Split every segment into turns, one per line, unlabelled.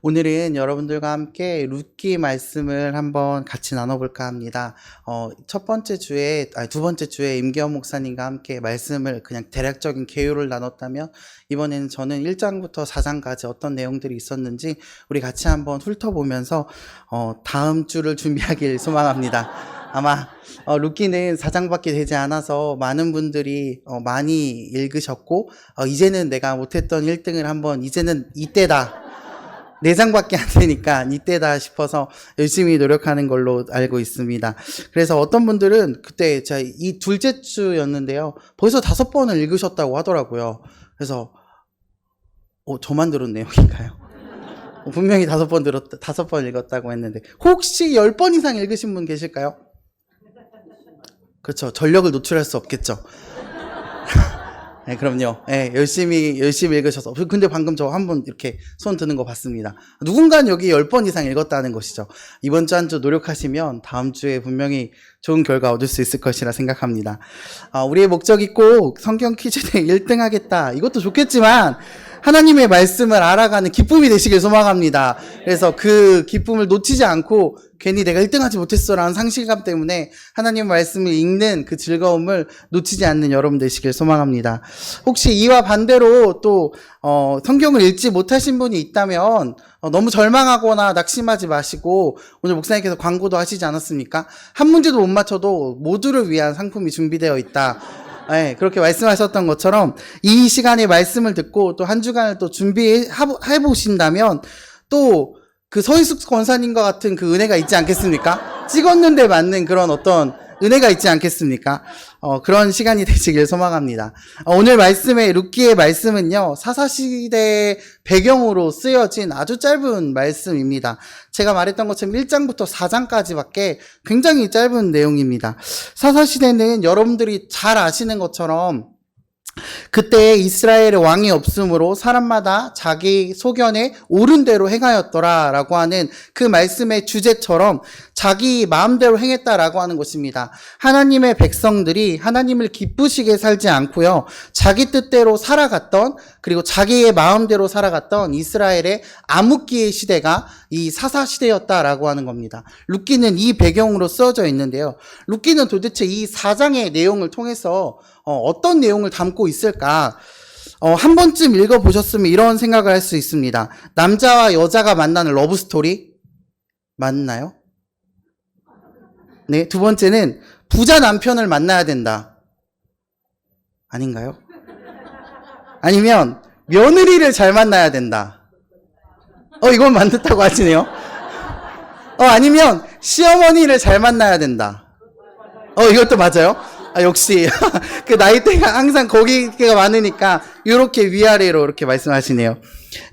오늘은 여러분들과 함께 룻기 말씀을 한번 같이 나눠볼까 합니다. 두 번째 주에 임기현 목사님과 함께 말씀을 그냥 대략적인 개요를 나눴다면, 이번에는 저는 1장부터 4장까지 어떤 내용들이 있었는지 우리 같이 한번 훑어보면서 다음 주를 준비하길 소망합니다. 아마 룻기는 4장밖에 되지 않아서 많은 분들이 많이 읽으셨고, 이제는 내가 못했던 1등을 한번, 이제는 이때다, 4장밖에 안 되니까 이때다 싶어서 열심히 노력하는 걸로 알고 있습니다. 그래서 어떤 분들은 그때 제가 이 둘째 주였는데요, 벌써 5번을 읽으셨다고 하더라고요. 그래서 저만 들은 내용인가요? 분명히 5번 읽었다고 했는데, 혹시 10번 이상 읽으신 분 계실까요? 그렇죠. 전력을 노출할 수 없겠죠. 네, 그럼요. 네, 열심히 읽으셔서. 근데 방금 저 한 번 이렇게 손 드는 거 봤습니다. 누군가는 여기 10번 이상 읽었다는 것이죠. 이번 주 한 주 노력하시면 다음 주에 분명히 좋은 결과 얻을 수 있을 것이라 생각합니다. 우리의 목적이 꼭 성경 퀴즈대 1등 하겠다, 이것도 좋겠지만 하나님의 말씀을 알아가는 기쁨이 되시길 소망합니다. 그래서 그 기쁨을 놓치지 않고 괜히 내가 1등 하지 못했어 라는 상실감 때문에 하나님 말씀을 읽는 그 즐거움을 놓치지 않는 여러분 되시길 소망합니다. 혹시 이와 반대로 또 성경을 읽지 못하신 분이 있다면 너무 절망하거나 낙심하지 마시고, 오늘 목사님께서 광고도 하시지 않았습니까? 한 문제도 못 맞춰도 모두를 위한 상품이 준비되어 있다. 네, 그렇게 말씀하셨던 것처럼 이 시간에 말씀을 듣고 또 한 주간을 또 준비해 보신다면 또 그 서희숙 권사님과 같은 그 은혜가 있지 않겠습니까? 찍었는데 맞는 그런 어떤 은혜가 있지 않겠습니까? 그런 시간이 되시길 소망합니다. 오늘 룻기의 말씀은요, 사사시대의 배경으로 쓰여진 아주 짧은 말씀입니다. 제가 말했던 것처럼 1장부터 4장까지밖에 굉장히 짧은 내용입니다. 사사시대는 여러분들이 잘 아시는 것처럼 그때 이스라엘의 왕이 없으므로 사람마다 자기 소견에 옳은 대로 행하였더라 라고 하는 그 말씀의 주제처럼 자기 마음대로 행했다라고 하는 것입니다. 하나님의 백성들이 하나님을 기쁘시게 살지 않고요, 자기 뜻대로 살아갔던, 그리고 자기의 마음대로 살아갔던 이스라엘의 암흑기의 시대가 이 사사시대였다라고 하는 겁니다. 룻기는 이 배경으로 쓰여져 있는데요, 룻기는 도대체 이 4장의 내용을 통해서 어떤 내용을 담고 있을까? 한 번쯤 읽어보셨으면 이런 생각을 할 수 있습니다. 남자와 여자가 만나는 러브스토리? 맞나요? 네, 두 번째는 부자 남편을 만나야 된다. 아닌가요? 아니면 며느리를 잘 만나야 된다. 이건 맞다고 하시네요. 아니면 시어머니를 잘 만나야 된다. 이것도 맞아요? 역시 그 나이대가 항상 거기가 많으니까 이렇게 위아래로 이렇게 말씀하시네요.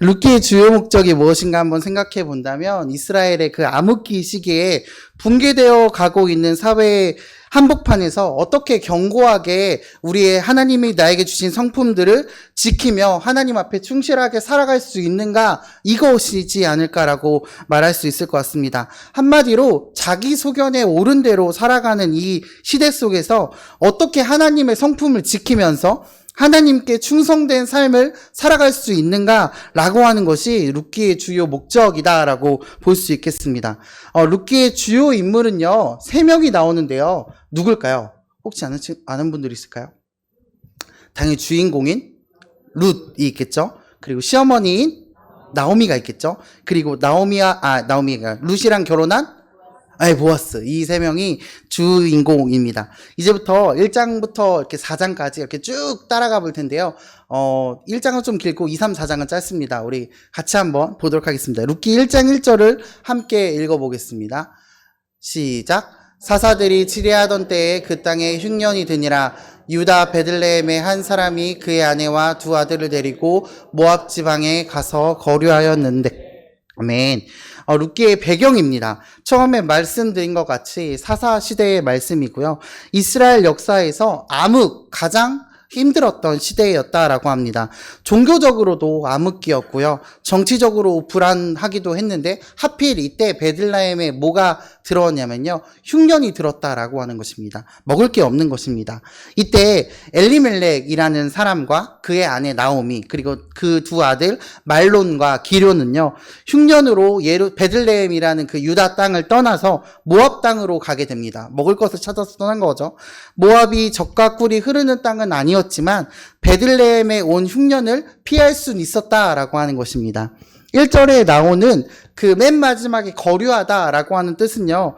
룻기의 주요 목적이 무엇인가 한번 생각해 본다면, 이스라엘의 그 암흑기 시기에 붕괴되어 가고 있는 사회의 한복판에서 어떻게 견고하게 우리의 하나님이 나에게 주신 성품들을 지키며 하나님 앞에 충실하게 살아갈 수 있는가, 이것이지 않을까라고 말할 수 있을 것 같습니다. 한마디로 자기 소견에 옳은 대로 살아가는 이 시대 속에서 어떻게 하나님의 성품을 지키면서 하나님께 충성된 삶을 살아갈 수 있는가라고 하는 것이 룻기의 주요 목적이다라고 볼 수 있겠습니다. 룻기의 주요 인물은요, 3명이 나오는데요, 누굴까요? 혹시 아는 분들이 있을까요? 당연히 주인공인 룻이 있겠죠. 그리고 시어머니인 나오미가 있겠죠. 그리고 나오미가 룻이랑 결혼한 보아스, 이 3명이 주인공입니다. 이제부터 1장부터 이렇게 4장까지 이렇게 쭉 따라가 볼 텐데요. 1장은 좀 길고 2, 3, 4장은 짧습니다. 우리 같이 한번 보도록 하겠습니다. 룻기 1장 1절을 함께 읽어보겠습니다. 시작. 사사들이 치리하던 때에 그 땅에 흉년이 드니라. 유다 베들레헴의 한 사람이 그의 아내와 2 아들을 데리고 모압 지방에 가서 거류하였는데, 아멘. 룻기의 배경입니다. 처음에 말씀드린 것 같이 사사시대의 말씀이고요, 이스라엘 역사에서 가장 힘들었던 시대였다라고 합니다. 종교적으로도 암흑기였고요, 정치적으로 불안하기도 했는데 하필 이때 베들레헴에 뭐가 들어왔냐면요. 흉년이 들었다라고 하는 것입니다. 먹을 게 없는 것입니다. 이때 엘리멜렉이라는 사람과 그의 아내 나오미 그리고 그 두 아들 말론과 기료는요. 흉년으로 베들레헴이라는 그 유다 땅을 떠나서 모압 땅으로 가게 됩니다. 먹을 것을 찾아서 떠난 거죠. 모압이 젖과 꿀이 흐르는 땅은 아니었지만 베들레헴에 온 흉년을 피할 수는 있었다라고 하는 것입니다. 1절에 나오는 그 맨 마지막에 거류하다라고 하는 뜻은요.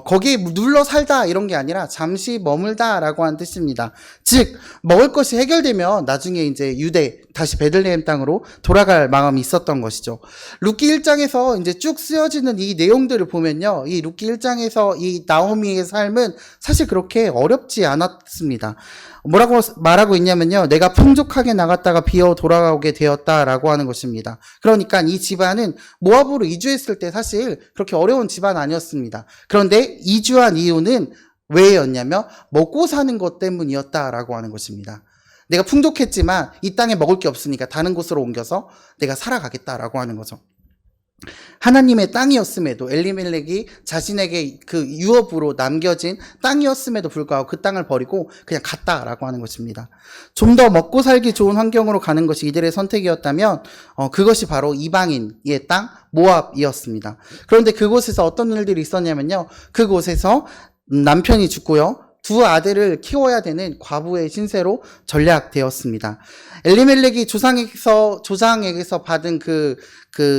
거기에 눌러 살다 이런 게 아니라 잠시 머물다라고 하는 뜻입니다. 즉 먹을 것이 해결되면 나중에 이제 유대 다시 베들레헴 땅으로 돌아갈 마음이 있었던 것이죠. 룻기 1장에서 이제 쭉 쓰여지는 이 내용들을 보면요. 이 룻기 1장에서 이 나오미의 삶은 사실 그렇게 어렵지 않았습니다. 뭐라고 말하고 있냐면요. 내가 풍족하게 나갔다가 비어 돌아오게 되었다라고 하는 것입니다. 그러니까 이 집안은 모압으로 이주했을 때 사실 그렇게 어려운 집안 아니었습니다. 그런데 이주한 이유는 왜였냐면 먹고 사는 것 때문이었다라고 하는 것입니다. 내가 풍족했지만 이 땅에 먹을 게 없으니까 다른 곳으로 옮겨서 내가 살아가겠다라고 하는 거죠. 하나님의 땅이었음에도 엘리멜렉이 자신에게 그 유업으로 남겨진 땅이었음에도 불구하고 그 땅을 버리고 그냥 갔다라고 하는 것입니다. 좀 더 먹고 살기 좋은 환경으로 가는 것이 이들의 선택이었다면 그것이 바로 이방인의 땅 모압이었습니다. 그런데 그곳에서 어떤 일들이 있었냐면요. 그곳에서 남편이 죽고요. 두 아들을 키워야 되는 과부의 신세로 전락되었습니다. 엘리멜렉이 조상에게서 받은 그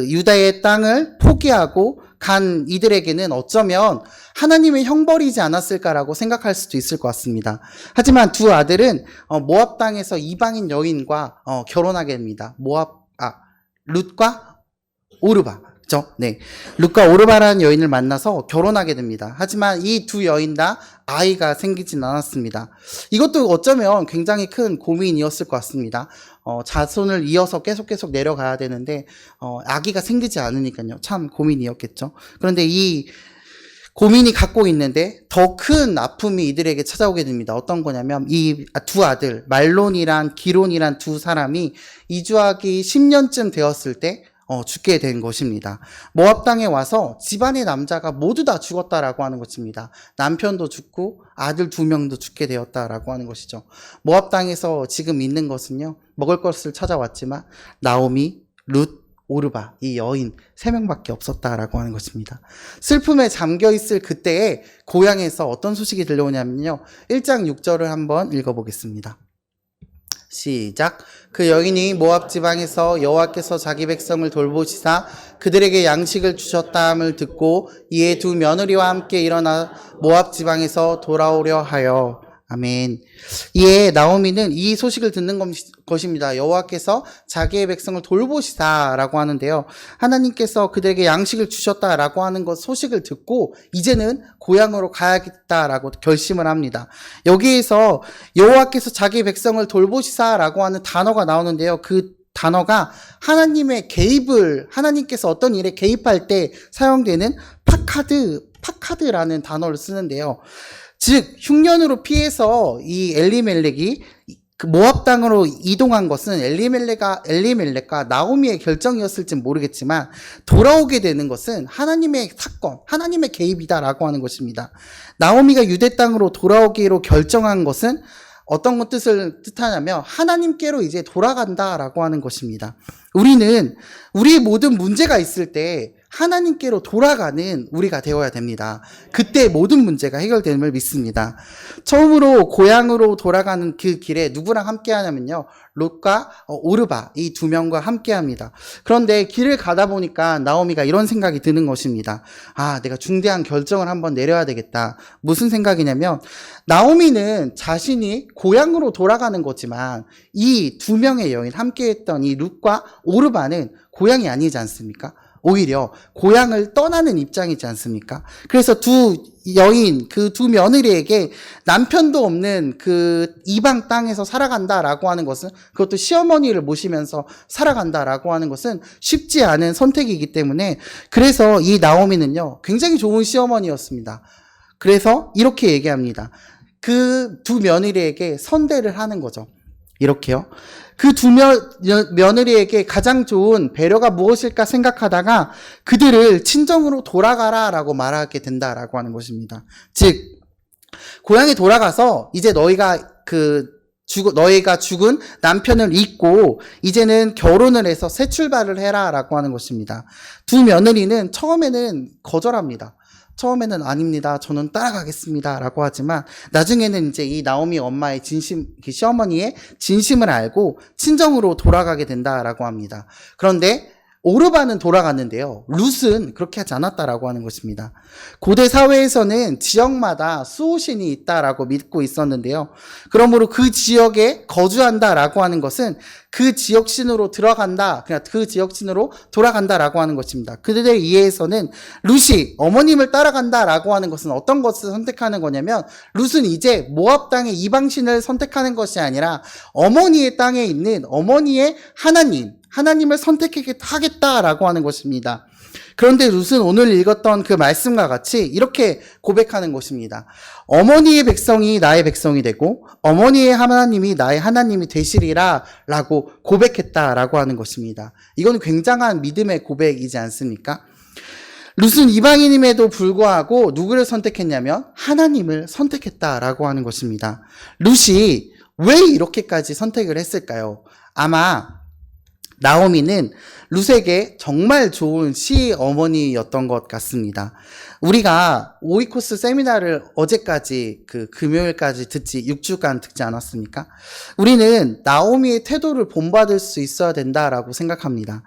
유다의 땅을 포기하고 간 이들에게는 어쩌면 하나님의 형벌이지 않았을까라고 생각할 수도 있을 것 같습니다. 하지만 두 아들은 모압 땅에서 이방인 여인과 결혼하게 됩니다. 룻과 오르바. 네. 룻과 오르바라는 여인을 만나서 결혼하게 됩니다. 하지만 이 두 여인 다 아이가 생기진 않았습니다. 이것도 어쩌면 굉장히 큰 고민이었을 것 같습니다. 자손을 이어서 계속 내려가야 되는데 아기가 생기지 않으니까요. 참 고민이었겠죠. 그런데 이 고민이 갖고 있는데 더 큰 아픔이 이들에게 찾아오게 됩니다. 어떤 거냐면 이 두 아들 말론이란 기론이란 두 사람이 이주하기 10년쯤 되었을 때 죽게 된 것입니다. 모압 땅에 와서 집안의 남자가 모두 다 죽었다라고 하는 것입니다. 남편도 죽고 아들 2명도 죽게 되었다라고 하는 것이죠. 모압 땅에서 지금 있는 것은요. 먹을 것을 찾아왔지만 나오미, 룻, 오르바 이 여인 3명밖에 없었다라고 하는 것입니다. 슬픔에 잠겨있을 그때에 고향에서 어떤 소식이 들려오냐면요. 1장 6절을 한번 읽어보겠습니다. 시작. 그 여인이 모압 지방에서 여호와께서 자기 백성을 돌보시사 그들에게 양식을 주셨다함을 듣고 이에 두 며느리와 함께 일어나 모압 지방에서 돌아오려 하여. 아멘. 이에 나오미는 이 소식을 듣는 것입니다. 여호와께서 자기의 백성을 돌보시다라고 하는데요. 하나님께서 그들에게 양식을 주셨다라고 하는 것 소식을 듣고 이제는 고향으로 가야겠다라고 결심을 합니다. 여기에서 여호와께서 자기의 백성을 돌보시다라고 하는 단어가 나오는데요. 그 단어가 하나님의 개입을 하나님께서 어떤 일에 개입할 때 사용되는 파카드라는 단어를 쓰는데요. 즉 흉년으로 피해서 이 엘리멜렉이 그 모압 땅으로 이동한 것은 엘리멜렉과 나오미의 결정이었을진 모르겠지만 돌아오게 되는 것은 하나님의 사건, 하나님의 개입이다라고 하는 것입니다. 나오미가 유대 땅으로 돌아오기로 결정한 것은 어떤 뜻을 뜻하냐면 하나님께로 이제 돌아간다라고 하는 것입니다. 우리는 우리의 모든 문제가 있을 때 하나님께로 돌아가는 우리가 되어야 됩니다. 그때 모든 문제가 해결됨을 믿습니다. 처음으로 고향으로 돌아가는 그 길에 누구랑 함께 하냐면요. 롯과 오르바 이 2명과 함께 합니다. 그런데 길을 가다 보니까 나오미가 이런 생각이 드는 것입니다. 내가 중대한 결정을 한번 내려야 되겠다. 무슨 생각이냐면 나오미는 자신이 고향으로 돌아가는 거지만 이 2명의 여인 함께 했던 이 롯과 오르바는 고향이 아니지 않습니까? 오히려 고향을 떠나는 입장이지 않습니까? 그래서 두 여인, 그 두 며느리에게 남편도 없는 그 이방 땅에서 살아간다라고 하는 것은 그것도 시어머니를 모시면서 살아간다라고 하는 것은 쉽지 않은 선택이기 때문에 그래서 이 나오미는요, 굉장히 좋은 시어머니였습니다. 그래서 이렇게 얘기합니다. 그 두 며느리에게 선대를 하는 거죠. 이렇게요. 그 두 며느리에게 가장 좋은 배려가 무엇일까 생각하다가 그들을 친정으로 돌아가라라고 말하게 된다라고 하는 것입니다. 즉 고향에 돌아가서 이제 너희가 죽은 남편을 잊고 이제는 결혼을 해서 새 출발을 해라라고 하는 것입니다. 두 며느리는 처음에는 거절합니다. 처음에는 아닙니다. 저는 따라가겠습니다. 라고 하지만 나중에는 이제 이 나오미 엄마의 시어머니의 진심을 알고 친정으로 돌아가게 된다라고 합니다. 그런데 오르반은 돌아갔는데요. 룻은 그렇게 하지 않았다라고 하는 것입니다. 고대 사회에서는 지역마다 수호신이 있다라고 믿고 있었는데요. 그러므로 그 지역에 거주한다라고 하는 것은 그 지역신으로 들어간다, 그냥 그 지역신으로 돌아간다라고 하는 것입니다. 그들의 이해에서는 룻이 어머님을 따라간다라고 하는 것은 어떤 것을 선택하는 거냐면 룻은 이제 모압 땅의 이방신을 선택하는 것이 아니라 어머니의 땅에 있는 어머니의 하나님을 선택하겠다라고 하는 것입니다. 그런데 룻은 오늘 읽었던 그 말씀과 같이 이렇게 고백하는 것입니다. 어머니의 백성이 나의 백성이 되고 어머니의 하나님이 나의 하나님이 되시리라 라고 고백했다라고 하는 것입니다. 이건 굉장한 믿음의 고백이지 않습니까? 룻은 이방인임에도 불구하고 누구를 선택했냐면 하나님을 선택했다라고 하는 것입니다. 룻이 왜 이렇게까지 선택을 했을까요? 아마 나오미는 룻에게 정말 좋은 시어머니였던 것 같습니다. 우리가 오이코스 세미나를 어제까지 금요일까지 6주간 듣지 않았습니까? 우리는 나오미의 태도를 본받을 수 있어야 된다라고 생각합니다.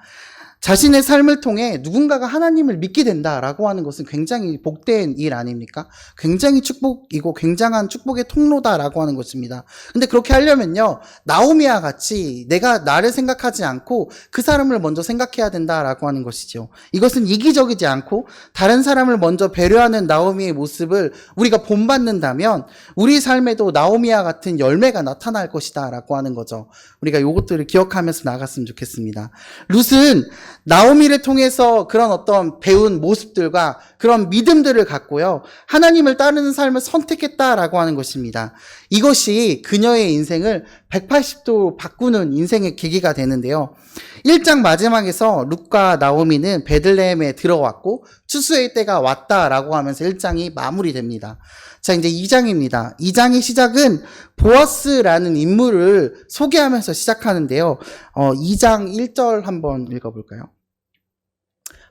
자신의 삶을 통해 누군가가 하나님을 믿게 된다라고 하는 것은 굉장히 복된 일 아닙니까? 굉장히 축복이고 굉장한 축복의 통로다라고 하는 것입니다. 근데 그렇게 하려면요, 나오미와 같이 내가 나를 생각하지 않고 그 사람을 먼저 생각해야 된다라고 하는 것이죠. 이것은 이기적이지 않고 다른 사람을 먼저 배려하는 나오미의 모습을 우리가 본받는다면 우리 삶에도 나오미와 같은 열매가 나타날 것이다라고 하는 거죠. 우리가 이것들을 기억하면서 나갔으면 좋겠습니다. 룻은 나오미를 통해서 그런 어떤 배운 모습들과 그런 믿음들을 갖고요, 하나님을 따르는 삶을 선택했다라고 하는 것입니다. 이것이 그녀의 인생을 180도 바꾸는 인생의 계기가 되는데요. 1장 마지막에서 룻과 나오미는 베들레헴에 들어왔고 추수의 때가 왔다라고 하면서 1장이 마무리됩니다. 자, 이제 2장입니다. 2장의 시작은 보아스라는 인물을 소개하면서 시작하는데요. 2장 1절 한번 읽어볼까요?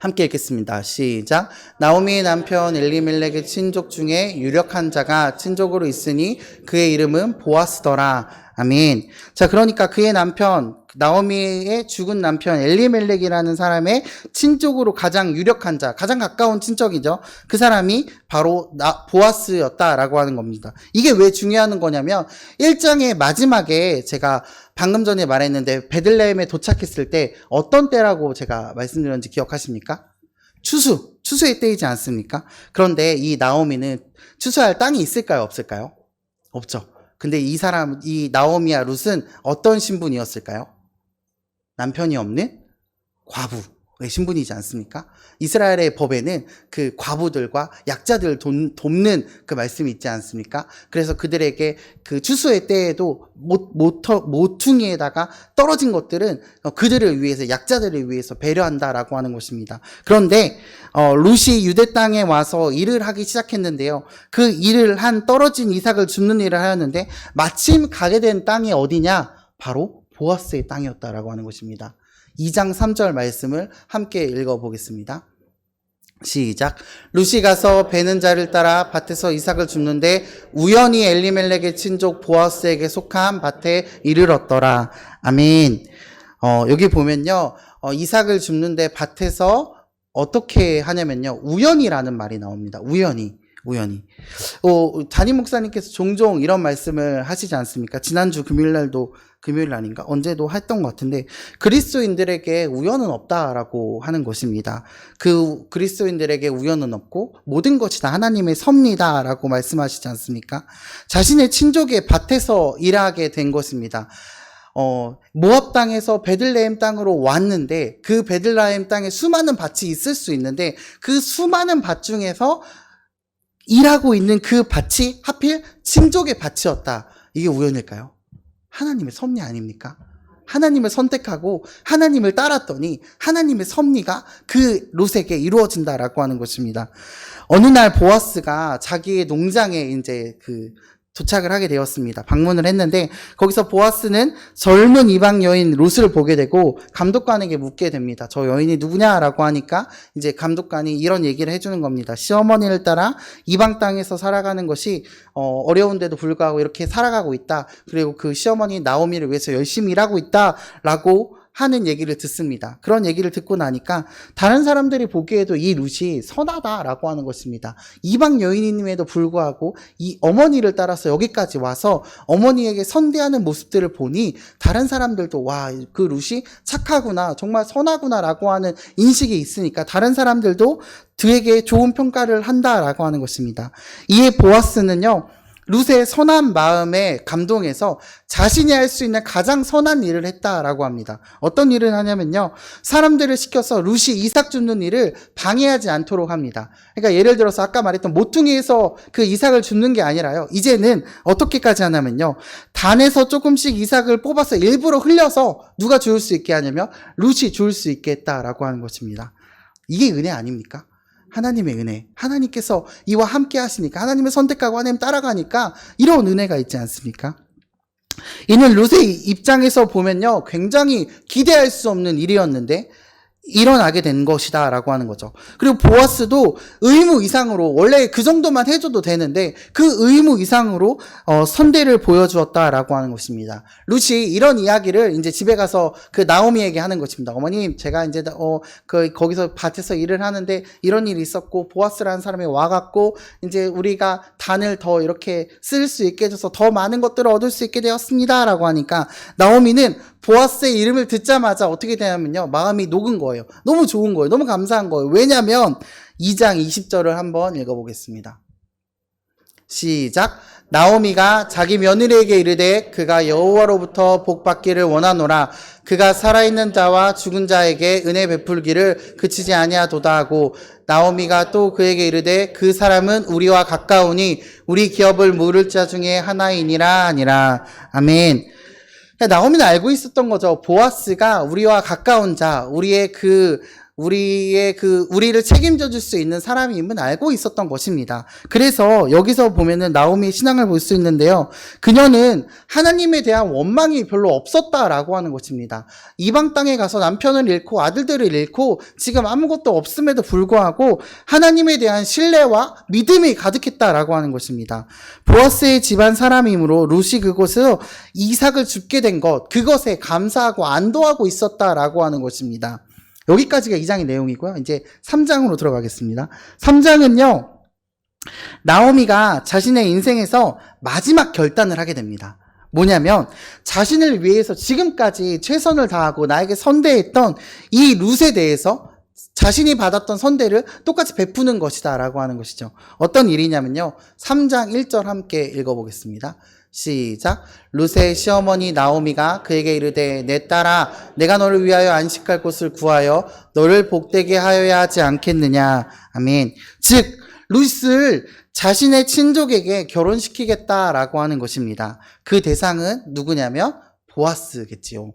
함께 읽겠습니다. 시작. 나오미의 남편 엘리멜렉의 친족 중에 유력한 자가 친족으로 있으니 그의 이름은 보아스더라. 아멘. 자, 그러니까 그의 남편, 나오미의 죽은 남편 엘리멜렉이라는 사람의 친족으로 가장 유력한 자, 가장 가까운 친척이죠. 그 사람이 바로 보아스였다라고 하는 겁니다. 이게 왜 중요한 거냐면 1장의 마지막에 제가 방금 전에 말했는데 베들레헴에 도착했을 때 어떤 때라고 제가 말씀드렸는지 기억하십니까? 추수의 때이지 않습니까? 그런데 이 나오미는 추수할 땅이 있을까요? 없을까요? 없죠. 근데 이 나오미와 룻은 어떤 신분이었을까요? 남편이 없는 과부의 신분이지 않습니까? 이스라엘의 법에는 그 과부들과 약자들을 돕는 그 말씀이 있지 않습니까? 그래서 그들에게 그 추수의 때에도 모퉁이에다가 떨어진 것들은 그들을 위해서, 약자들을 위해서 배려한다라고 하는 것입니다. 그런데 룻이 유대 땅에 와서 일을 하기 시작했는데요. 그 일을 한 떨어진 이삭을 줍는 일을 하였는데 마침 가게 된 땅이 어디냐? 바로 보아스의 땅이었다라고 하는 것입니다. 2장 3절 말씀을 함께 읽어보겠습니다. 시작. 룻이 가서 베는 자를 따라 밭에서 이삭을 줍는데 우연히 엘리멜렉의 친족 보아스에게 속한 밭에 이르렀더라. 아멘. 여기 보면요, 이삭을 줍는데 밭에서 어떻게 하냐면요, 우연이라는 말이 나옵니다. 우연히. 담임 목사님께서 종종 이런 말씀을 하시지 않습니까? 지난주 금요일 아닌가? 언제도 했던 것 같은데, 그리스도인들에게 우연은 없다라고 하는 것입니다. 그 그리스도인들에게 우연은 없고 모든 것이 다 하나님의 섭니다라고 말씀하시지 않습니까? 자신의 친족의 밭에서 일하게 된 것입니다. 모압 땅에서 베들레헴 땅으로 왔는데 그 베들레헴 땅에 수많은 밭이 있을 수 있는데 그 수많은 밭 중에서 일하고 있는 그 밭이 하필 친족의 밭이었다. 이게 우연일까요? 하나님의 섭리 아닙니까? 하나님을 선택하고 하나님을 따랐더니 하나님의 섭리가 그 롯에게 이루어진다라고 하는 것입니다. 어느 날 보아스가 자기의 농장에 이제 도착을 하게 되었습니다. 방문을 했는데 거기서 보아스는 젊은 이방 여인 롯을 보게 되고 감독관에게 묻게 됩니다. 저 여인이 누구냐라고 하니까 이제 감독관이 이런 얘기를 해주는 겁니다. 시어머니를 따라 이방 땅에서 살아가는 것이 어려운데도 불구하고 이렇게 살아가고 있다. 그리고 그 시어머니 나오미를 위해서 열심히 일하고 있다라고 하는 얘기를 듣습니다. 그런 얘기를 듣고 나니까 다른 사람들이 보기에도 이 룻이 선하다라고 하는 것입니다. 이방 여인임에도 불구하고 이 어머니를 따라서 여기까지 와서 어머니에게 선대하는 모습들을 보니 다른 사람들도 와, 그 룻이 착하구나, 정말 선하구나라고 하는 인식이 있으니까 다른 사람들도 그에게 좋은 평가를 한다라고 하는 것입니다. 이에 보아스는요, 룻의 선한 마음에 감동해서 자신이 할 수 있는 가장 선한 일을 했다라고 합니다. 어떤 일을 하냐면요, 사람들을 시켜서 룻이 이삭 줍는 일을 방해하지 않도록 합니다. 그러니까 예를 들어서 아까 말했던 모퉁이에서 그 이삭을 줍는 게 아니라요, 이제는 어떻게까지 하냐면요, 단에서 조금씩 이삭을 뽑아서 일부러 흘려서 누가 줄 수 있게 하냐면 룻이 줄 수 있게 했다라고 하는 것입니다. 이게 은혜 아닙니까? 하나님의 은혜. 하나님께서 이와 함께 하시니까, 하나님을 선택하고 하나님 따라가니까 이런 은혜가 있지 않습니까? 이는 룻의 입장에서 보면요, 굉장히 기대할 수 없는 일이었는데 일어나게 된 것이다 라고 하는 거죠. 그리고 보아스도 의무 이상으로, 원래 그 정도만 해줘도 되는데 그 의무 이상으로 선대를 보여주었다라고 하는 것입니다. 룻이 이런 이야기를 이제 집에 가서 그 나오미에게 하는 것입니다. 어머님, 제가 이제 거기서 밭에서 일을 하는데 이런 일이 있었고 보아스라는 사람이 와갖고 이제 우리가 단을 더 이렇게 쓸 수 있게 해줘서 더 많은 것들을 얻을 수 있게 되었습니다 라고 하니까 나오미는 보아스의 이름을 듣자마자 어떻게 되냐면요, 마음이 녹은 거예요. 너무 좋은 거예요. 너무 감사한 거예요. 왜냐하면 2장 20절을 한번 읽어보겠습니다. 시작. 나오미가 자기 며느리에게 이르되 그가 여호와로부터 복받기를 원하노라. 그가 살아있는 자와 죽은 자에게 은혜 베풀기를 그치지 아니하도다 하고, 나오미가 또 그에게 이르되 그 사람은 우리와 가까우니 우리 기업을 물을 자 중에 하나이니라 하니라. 아멘. 나오미는 알고 있었던 거죠. 보아스가 우리와 가까운 자, 우리를 책임져 줄 수 있는 사람임은 알고 있었던 것입니다. 그래서 여기서 보면은 나오미의 신앙을 볼 수 있는데요, 그녀는 하나님에 대한 원망이 별로 없었다라고 하는 것입니다. 이방 땅에 가서 남편을 잃고 아들들을 잃고 지금 아무것도 없음에도 불구하고 하나님에 대한 신뢰와 믿음이 가득했다라고 하는 것입니다. 보아스의 집안 사람이므로 룻이 그곳에서 이삭을 줍게 된 것, 그것에 감사하고 안도하고 있었다라고 하는 것입니다. 여기까지가 2장의 내용이고요. 이제 3장으로 들어가겠습니다. 3장은요, 나오미가 자신의 인생에서 마지막 결단을 하게 됩니다. 뭐냐면 자신을 위해서 지금까지 최선을 다하고 나에게 선대했던 이 룻에 대해서 자신이 받았던 선대를 똑같이 베푸는 것이다 라고 하는 것이죠. 어떤 일이냐면요, 3장 1절 함께 읽어보겠습니다. 시작. 룻의 시어머니 나오미가 그에게 이르되 내 딸아, 내가 너를 위하여 안식할 곳을 구하여 너를 복되게 하여야 하지 않겠느냐. 아멘. 즉 룻을 자신의 친족에게 결혼시키겠다라고 하는 것입니다. 그 대상은 누구냐면 보아스겠지요.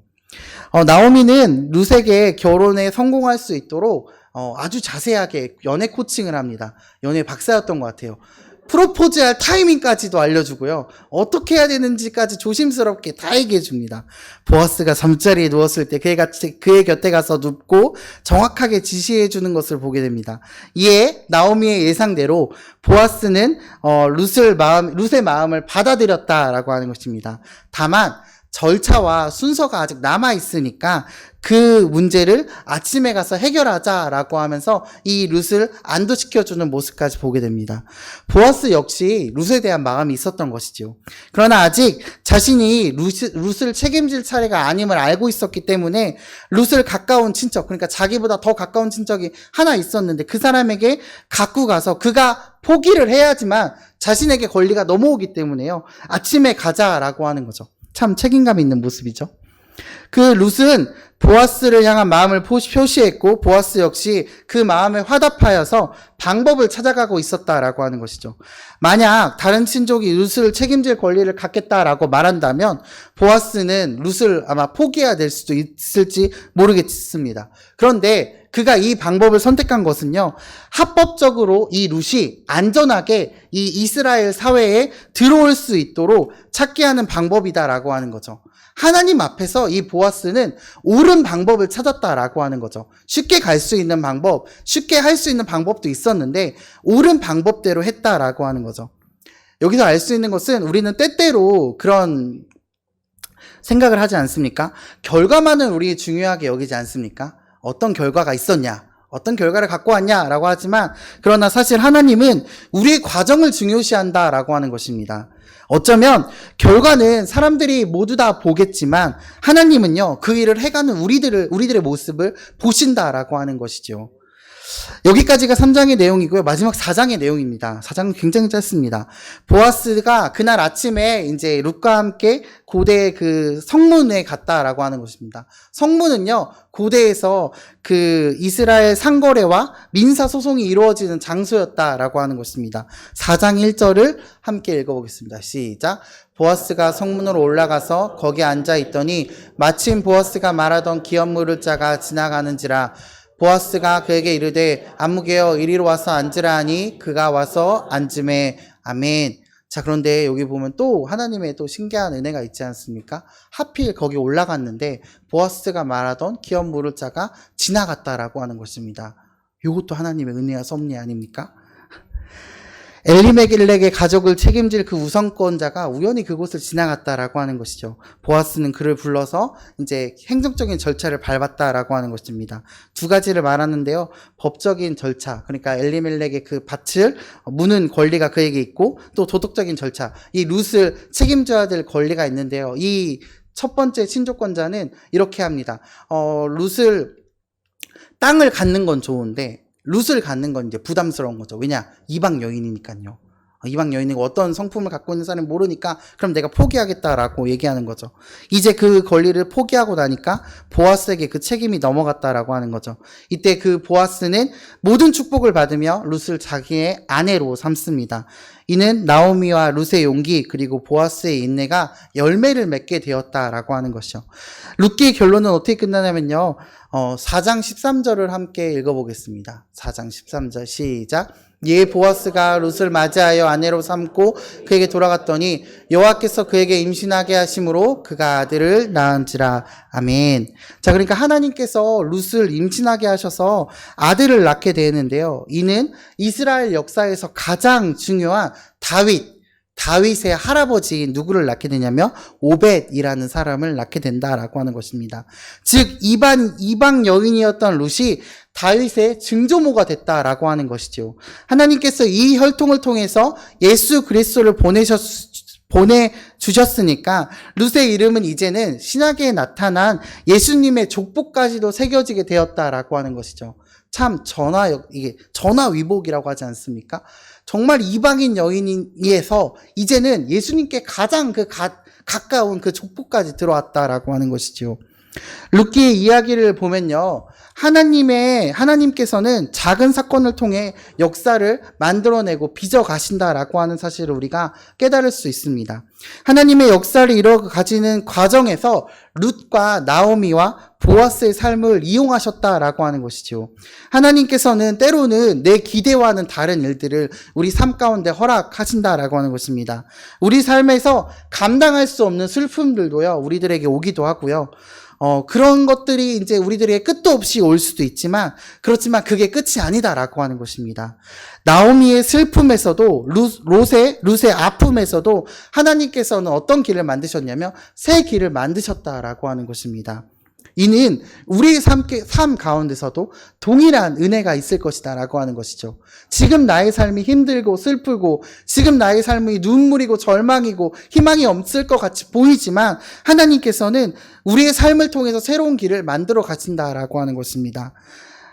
나오미는 룻에게 결혼에 성공할 수 있도록 아주 자세하게 연애 코칭을 합니다. 연애 박사였던 것 같아요. 프로포즈할 타이밍까지도 알려주고요, 어떻게 해야 되는지까지 조심스럽게 다 얘기해 줍니다. 보아스가 잠자리에 누웠을 때 그의 곁에 가서 눕고 정확하게 지시해 주는 것을 보게 됩니다. 이에 나오미의 예상대로 보아스는 룻의 마음을 받아들였다라고 하는 것입니다. 다만 절차와 순서가 아직 남아있으니까 그 문제를 아침에 가서 해결하자라고 하면서 이 룻을 안도시켜주는 모습까지 보게 됩니다. 보아스 역시 룻에 대한 마음이 있었던 것이죠. 그러나 아직 자신이 룻을 책임질 차례가 아님을 알고 있었기 때문에 룻을 가까운 친척, 그러니까 자기보다 더 가까운 친척이 하나 있었는데 그 사람에게 갖고 가서 그가 포기를 해야지만 자신에게 권리가 넘어오기 때문에요, 아침에 가자라고 하는 거죠. 참 책임감 있는 모습이죠. 그 룻은 보아스를 향한 마음을 표시했고 보아스 역시 그 마음에 화답하여서 방법을 찾아가고 있었다라고 하는 것이죠. 만약 다른 친족이 룻을 책임질 권리를 갖겠다라고 말한다면 보아스는 룻을 아마 포기해야 될 수도 있을지 모르겠습니다. 그런데 그가 이 방법을 선택한 것은요, 합법적으로 이 룻이 안전하게 이 이스라엘 사회에 들어올 수 있도록 찾게 하는 방법이다라고 하는 거죠. 하나님 앞에서 이 보아스는 옳은 방법을 찾았다라고 하는 거죠. 쉽게 갈 수 있는 방법, 쉽게 할 수 있는 방법도 있었는데 옳은 방법대로 했다라고 하는 거죠. 여기서 알 수 있는 것은 우리는 때때로 그런 생각을 하지 않습니까? 결과만을 우리 중요하게 여기지 않습니까? 어떤 결과가 있었냐, 어떤 결과를 갖고 왔냐라고 하지만 그러나 사실 하나님은 우리의 과정을 중요시한다라고 하는 것입니다. 어쩌면 결과는 사람들이 모두 다 보겠지만 하나님은요, 그 일을 해가는 우리들의 모습을 보신다라고 하는 것이죠. 여기까지가 3장의 내용이고요. 마지막 4장의 내용입니다. 4장은 굉장히 짧습니다. 보아스가 그날 아침에 이제 룻과 함께 고대 그 성문에 갔다라고 하는 것입니다. 성문은요, 고대에서 그 이스라엘 상거래와 민사 소송이 이루어지는 장소였다라고 하는 것입니다. 4장 1절을 함께 읽어보겠습니다. 시작. 보아스가 성문으로 올라가서 거기 앉아 있더니 마침 보아스가 말하던 기업 물을 자가 지나가는지라. 보아스가 그에게 이르되 안무개여 이리로 와서 앉으라 하니 그가 와서 앉음에. 아멘. 자, 그런데 여기 보면 또 하나님의 또 신기한 은혜가 있지 않습니까? 하필 거기 올라갔는데 보아스가 말하던 기업 물을 자가 지나갔다라고 하는 것입니다. 이것도 하나님의 은혜와 섭리 아닙니까? 엘리멜렉의 가족을 책임질 그 우선권자가 우연히 그곳을 지나갔다라고 하는 것이죠. 보아스는 그를 불러서 이제 행정적인 절차를 밟았다라고 하는 것입니다. 두 가지를 말하는데요. 법적인 절차, 그러니까 엘리멜렉의 그 밭을 무는 권리가 그에게 있고 또 도덕적인 절차, 이 룻을 책임져야 될 권리가 있는데요. 이 첫 번째 친족권자는 이렇게 합니다. 룻을 땅을 갖는 건 좋은데 룻을 갖는 건 이제 부담스러운 거죠. 왜냐? 이방 여인이니까요. 이방 여인이고 어떤 성품을 갖고 있는 사람이 모르니까 그럼 내가 포기하겠다라고 얘기하는 거죠. 이제 그 권리를 포기하고 나니까 보아스에게 그 책임이 넘어갔다라고 하는 거죠. 이때 그 보아스는 모든 축복을 받으며 룻을 자기의 아내로 삼습니다. 이는 나오미와 룻의 용기 그리고 보아스의 인내가 열매를 맺게 되었다라고 하는 것이죠. 룻기의 결론은 어떻게 끝나냐면요. 4장 13절을 함께 읽어보겠습니다. 4장 13절 시작. 이에 보아스가 룻을 맞이하여 아내로 삼고 그에게 돌아갔더니 여호와께서 그에게 임신하게 하심으로 그가 아들을 낳은지라. 아멘. 자, 그러니까 하나님께서 룻을 임신하게 하셔서 아들을 낳게 되는데요. 이는 이스라엘 역사에서 가장 중요한 다윗의 할아버지인 누구를 낳게 되냐면 오벳이라는 사람을 낳게 된다라고 하는 것입니다. 즉 이방 여인이었던 룻이 다윗의 증조모가 됐다라고 하는 것이죠. 하나님께서 이 혈통을 통해서 예수 그리스도를 보내주셨으니까 룻의 이름은 이제는 신약에 나타난 예수님의 족보까지도 새겨지게 되었다라고 하는 것이죠. 참 이게 전화위복이라고 하지 않습니까? 정말 이방인 여인에서 이제는 예수님께 가장 가까운 그 족보까지 들어왔다라고 하는 것이죠. 룻기의 이야기를 보면요. 하나님께서는 작은 사건을 통해 역사를 만들어내고 빚어 가신다라고 하는 사실을 우리가 깨달을 수 있습니다. 하나님의 역사를 이루어 가지는 과정에서 룻과 나오미와 보아스의 삶을 이용하셨다라고 하는 것이죠. 하나님께서는 때로는 내 기대와는 다른 일들을 우리 삶 가운데 허락하신다라고 하는 것입니다. 우리 삶에서 감당할 수 없는 슬픔들도요, 우리들에게 오기도 하고요. 그런 것들이 이제 우리들에게 끝도 없이 올 수도 있지만, 그렇지만 그게 끝이 아니다라고 하는 것입니다. 나오미의 슬픔에서도, 룻의 아픔에서도 하나님께서는 어떤 길을 만드셨냐면, 새 길을 만드셨다라고 하는 것입니다. 이는 우리의 삶 가운데서도 동일한 은혜가 있을 것이다 라고 하는 것이죠. 지금 나의 삶이 힘들고 슬프고 지금 나의 삶이 눈물이고 절망이고 희망이 없을 것 같이 보이지만 하나님께서는 우리의 삶을 통해서 새로운 길을 만들어 가신다라고 하는 것입니다.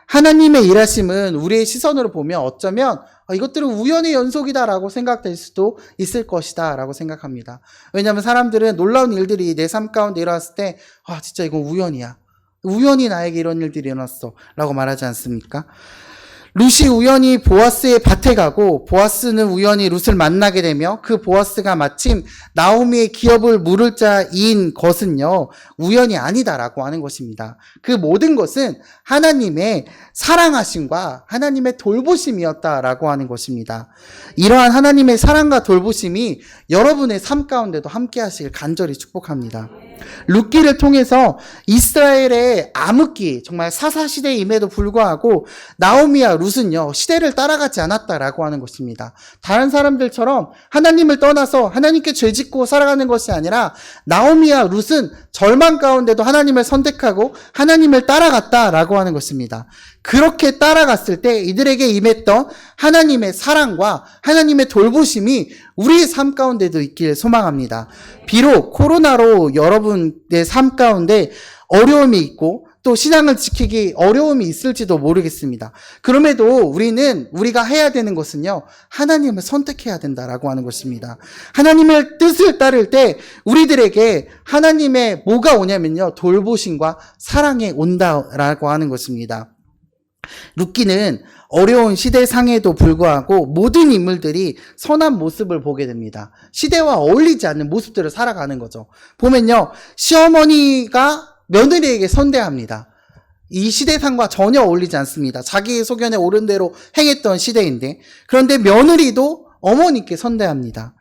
하나님의 일하심은 우리의 시선으로 보면 어쩌면 이것들은 우연의 연속이다라고 생각될 수도 있을 것이다라고 생각합니다. 왜냐하면 사람들은 놀라운 일들이 내 삶 가운데 일어났을 때 진짜 이건 우연이야. 우연히 나에게 이런 일들이 일어났어 라고 말하지 않습니까? 룻이 우연히 보아스의 밭에 가고 보아스는 우연히 룻을 만나게 되며 그 보아스가 마침 나오미의 기업을 물을 자인 것은요, 우연이 아니다라고 하는 것입니다. 그 모든 것은 하나님의 사랑하심과 하나님의 돌보심이었다라고 하는 것입니다. 이러한 하나님의 사랑과 돌보심이 여러분의 삶 가운데도 함께 하시길 간절히 축복합니다. 룻기를 통해서 이스라엘의 암흑기, 정말 사사시대임에도 불구하고 나오미와 룻은요, 시대를 따라가지 않았다라고 하는 것입니다. 다른 사람들처럼 하나님을 떠나서 하나님께 죄짓고 살아가는 것이 아니라 나오미와 룻은 절망 가운데도 하나님을 선택하고 하나님을 따라갔다라고 하는 것입니다. 그렇게 따라갔을 때 이들에게 임했던 하나님의 사랑과 하나님의 돌보심이 우리의 삶 가운데도 있길 소망합니다. 비록 코로나로 여러분의 삶 가운데 어려움이 있고 또 신앙을 지키기 어려움이 있을지도 모르겠습니다. 그럼에도 우리가 해야 되는 것은요, 하나님을 선택해야 된다라고 하는 것입니다. 하나님의 뜻을 따를 때 우리들에게 하나님의 뭐가 오냐면요, 돌보심과 사랑이 온다라고 하는 것입니다. 룻기는 어려운 시대상에도 불구하고 모든 인물들이 선한 모습을 보게 됩니다. 시대와 어울리지 않는 모습들을 살아가는 거죠. 보면요, 시어머니가 며느리에게 선대합니다. 이 시대상과 전혀 어울리지 않습니다. 자기의 소견에 옳은 대로 행했던 시대인데, 그런데 며느리도 어머니께 선대합니다.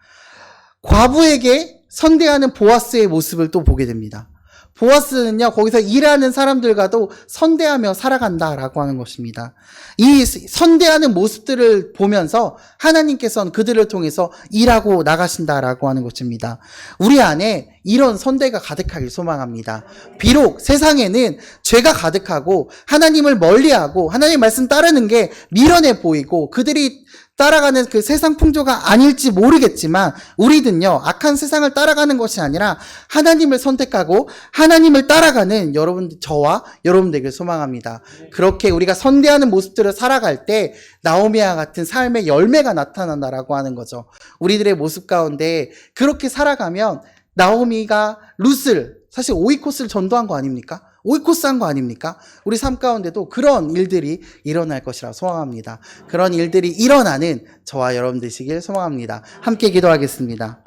과부에게 선대하는 보아스의 모습을 또 보게 됩니다. 보아스는요, 거기서 일하는 사람들과도 선대하며 살아간다라고 하는 것입니다. 이 선대하는 모습들을 보면서 하나님께서는 그들을 통해서 일하고 나가신다라고 하는 것입니다. 우리 안에 이런 선대가 가득하길 소망합니다. 비록 세상에는 죄가 가득하고 하나님을 멀리하고 하나님 말씀 따르는 게 미련해 보이고 그들이 따라가는 그 세상 풍조가 아닐지 모르겠지만 우리는요, 악한 세상을 따라가는 것이 아니라 하나님을 선택하고 하나님을 따라가는 저와 여러분들에게 소망합니다. 그렇게 우리가 선대하는 모습들을 살아갈 때 나오미와 같은 삶의 열매가 나타난다라고 하는 거죠. 우리들의 모습 가운데 그렇게 살아가면 나오미가 룻을 사실 오이코스를 전도한 거 아닙니까? 오이코스 한 거 아닙니까? 우리 삶 가운데도 그런 일들이 일어날 것이라 소망합니다. 그런 일들이 일어나는 저와 여러분 되시길 소망합니다. 함께 기도하겠습니다.